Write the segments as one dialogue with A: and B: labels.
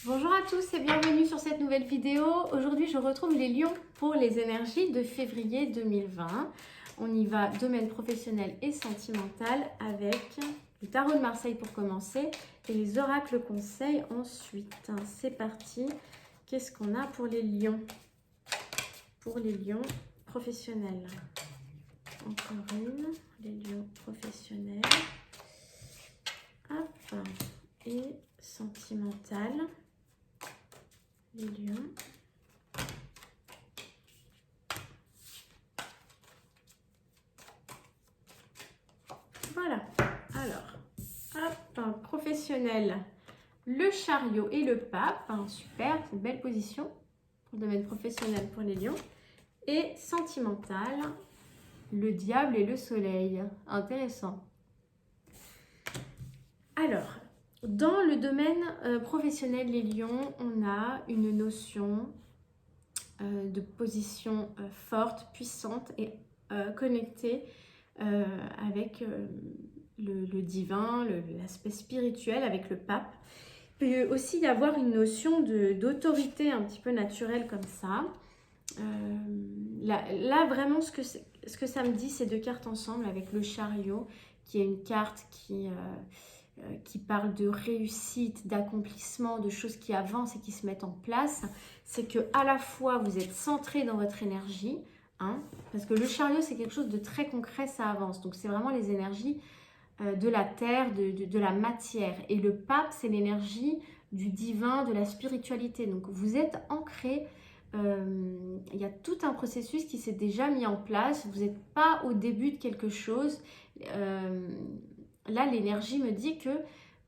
A: Bonjour à tous et bienvenue sur cette nouvelle vidéo. Aujourd'hui, je retrouve les lions pour les énergies de février 2020. On y va domaine professionnel et sentimental avec le tarot de Marseille pour commencer et les oracles conseils ensuite. C'est parti. Qu'est-ce qu'on a pour les lions? Pour les lions professionnels. Encore une. Les lions professionnels. Hop. Et sentimental. Les lions. Voilà. Alors, hop, professionnel. Le chariot et le pape. Super, c'est une belle position pour le domaine professionnel pour les lions. Et sentimental, le diable et le soleil. Intéressant. Alors, dans le domaine professionnel, les lions, on a une notion de position forte, puissante et connectée avec le divin, l'aspect spirituel, avec le pape. Il peut aussi y avoir une notion d'autorité un petit peu naturelle comme ça. Là, vraiment, ce que ça me dit, c'est deux cartes ensemble avec le chariot, qui est une carte qui parle de réussite, d'accomplissement, de choses qui avancent et qui se mettent en place. C'est que à la fois, vous êtes centré dans votre énergie, parce que le chariot, c'est quelque chose de très concret, ça avance. Donc, c'est vraiment les énergies de la terre, de la matière. Et le pape, c'est l'énergie du divin, de la spiritualité. Donc, vous êtes ancré. Il y a tout un processus qui s'est déjà mis en place. Vous n'êtes pas au début de quelque chose. Là, l'énergie me dit que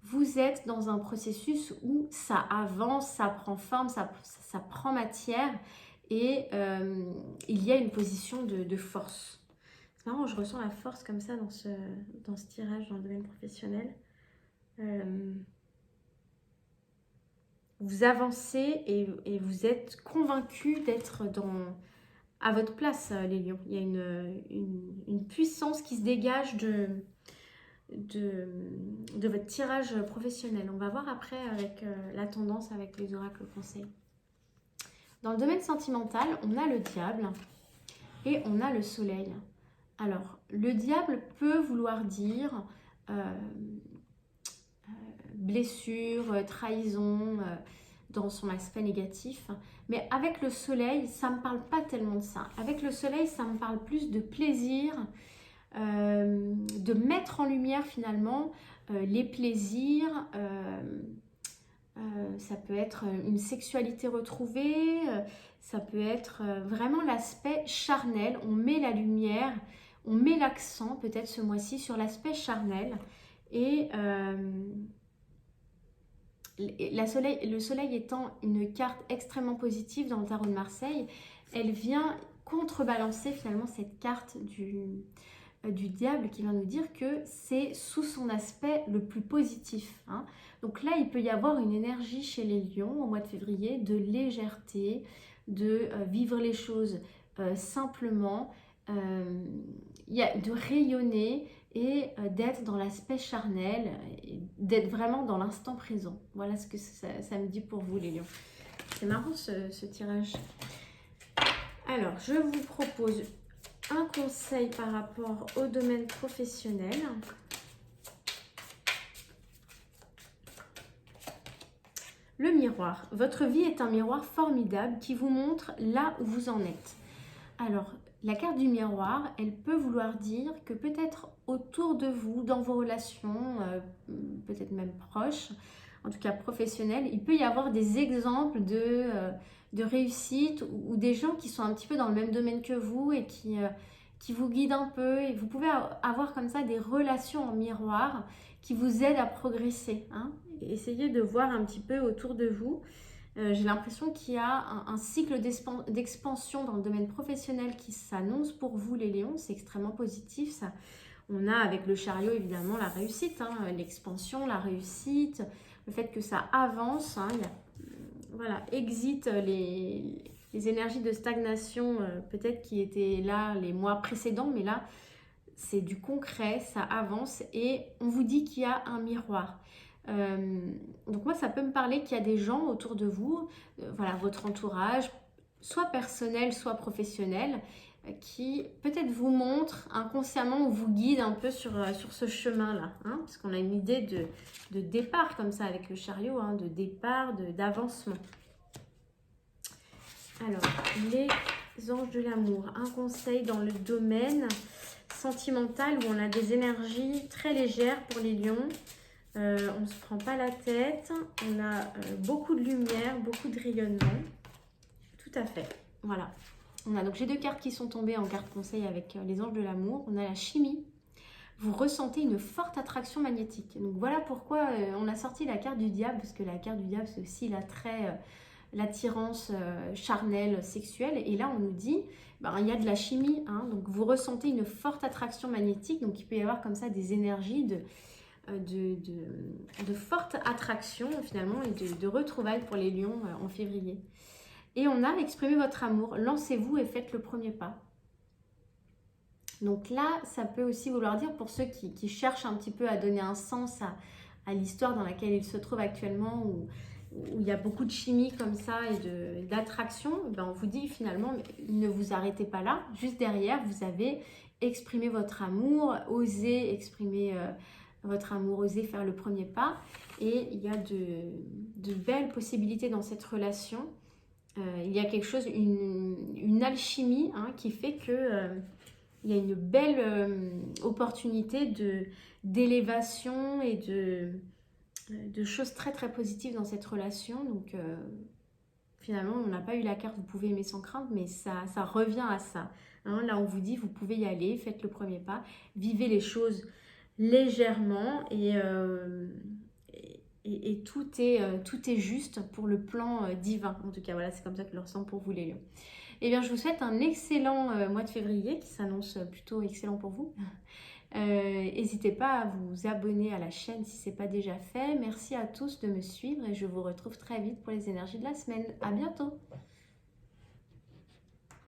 A: vous êtes dans un processus où ça avance, ça prend forme, ça prend matière et il y a une position de force. C'est marrant, je ressens la force comme ça dans ce tirage dans le domaine professionnel. Vous avancez et vous êtes convaincu d'être à votre place, les lions. Il y a une puissance qui se dégage de votre tirage professionnel. On va voir après avec la tendance avec les oracles conseils. Dans le domaine sentimental, on a le diable et on a le soleil. Alors, le diable peut vouloir dire blessure, trahison dans son aspect négatif. Mais avec le soleil, ça ne me parle pas tellement de ça. Avec le soleil, ça me parle plus de plaisir, de mettre en lumière finalement les plaisirs. Ça peut être une sexualité retrouvée, ça peut être vraiment l'aspect charnel. On met la lumière, on met l'accent peut-être ce mois-ci sur l'aspect charnel. Et le soleil étant une carte extrêmement positive dans le tarot de Marseille, elle vient contrebalancer finalement cette carte du diable qui vient nous dire que c'est sous son aspect le plus positif. Donc là, il peut y avoir une énergie chez les lions au mois de février de légèreté, de vivre les choses simplement, de rayonner et d'être dans l'aspect charnel, d'être vraiment dans l'instant présent. Voilà ce que ça me dit pour vous les lions. C'est marrant ce tirage. Alors, je vous propose un conseil par rapport au domaine professionnel. Le miroir. Votre vie est un miroir formidable qui vous montre là où vous en êtes. Alors, la carte du miroir, elle peut vouloir dire que peut-être autour de vous, dans vos relations, peut-être même proches, en tout cas professionnelles, il peut y avoir des exemples de réussite ou des gens qui sont un petit peu dans le même domaine que vous et qui vous guident un peu. Et vous pouvez avoir comme ça des relations en miroir qui vous aident à progresser. Essayez de voir un petit peu autour de vous. J'ai l'impression qu'il y a un cycle d'expansion dans le domaine professionnel qui s'annonce pour vous les lions. C'est extrêmement positif ça. On a avec le chariot évidemment la réussite, l'expansion, la réussite, le fait que ça avance. Voilà, exit les énergies de stagnation peut-être qui étaient là les mois précédents, mais là c'est du concret, ça avance et on vous dit qu'il y a un miroir. Donc moi, ça peut me parler qu'il y a des gens autour de vous, voilà, votre entourage, soit personnel, soit professionnel, qui peut-être vous montrent inconsciemment ou vous guident un peu sur ce chemin-là. Hein, parce qu'on a une idée de départ comme ça avec le chariot, hein, de départ, d'avancement. Alors, les anges de l'amour, un conseil dans le domaine sentimental où on a des énergies très légères pour les lions. On ne se prend pas la tête, on a beaucoup de lumière, beaucoup de rayonnement. Tout à fait, voilà. Donc j'ai 2 cartes qui sont tombées en carte conseil avec les anges de l'amour. On a la chimie. Vous ressentez une forte attraction magnétique. Donc voilà pourquoi on a sorti la carte du diable, parce que la carte du diable, c'est aussi l'attrait, l'attirance charnelle, sexuelle. Et là, on nous dit, il y a de la chimie. Hein, donc vous ressentez une forte attraction magnétique. Donc il peut y avoir comme ça des énergies de forte attraction finalement et de retrouvailles pour les lions en février. Et on a exprimé votre amour. Lancez-vous et faites le premier pas. Donc là, ça peut aussi vouloir dire pour ceux qui cherchent un petit peu à donner un sens à l'histoire dans laquelle ils se trouvent actuellement, où il y a beaucoup de chimie comme ça et d'attraction, on vous dit finalement, ne vous arrêtez pas là. Juste derrière, vous avez exprimé votre amour, osé exprimer votre amour, osé faire le premier pas. Et il y a de belles possibilités dans cette relation. Il y a quelque chose, une alchimie qui fait que il y a une belle opportunité d'élévation et de choses très très positives dans cette relation. Donc finalement, on n'a pas eu la carte vous pouvez aimer sans crainte, mais ça revient à ça. Hein, là, on vous dit, vous pouvez y aller, faites le premier pas, vivez les choses légèrement et tout est juste pour le plan divin. En tout cas, voilà, c'est comme ça que je le ressens pour vous les lions. Eh bien, je vous souhaite un excellent mois de février qui s'annonce plutôt excellent pour vous. N'hésitez pas à vous abonner à la chaîne si ce n'est pas déjà fait. Merci à tous de me suivre et je vous retrouve très vite pour les énergies de la semaine. À bientôt!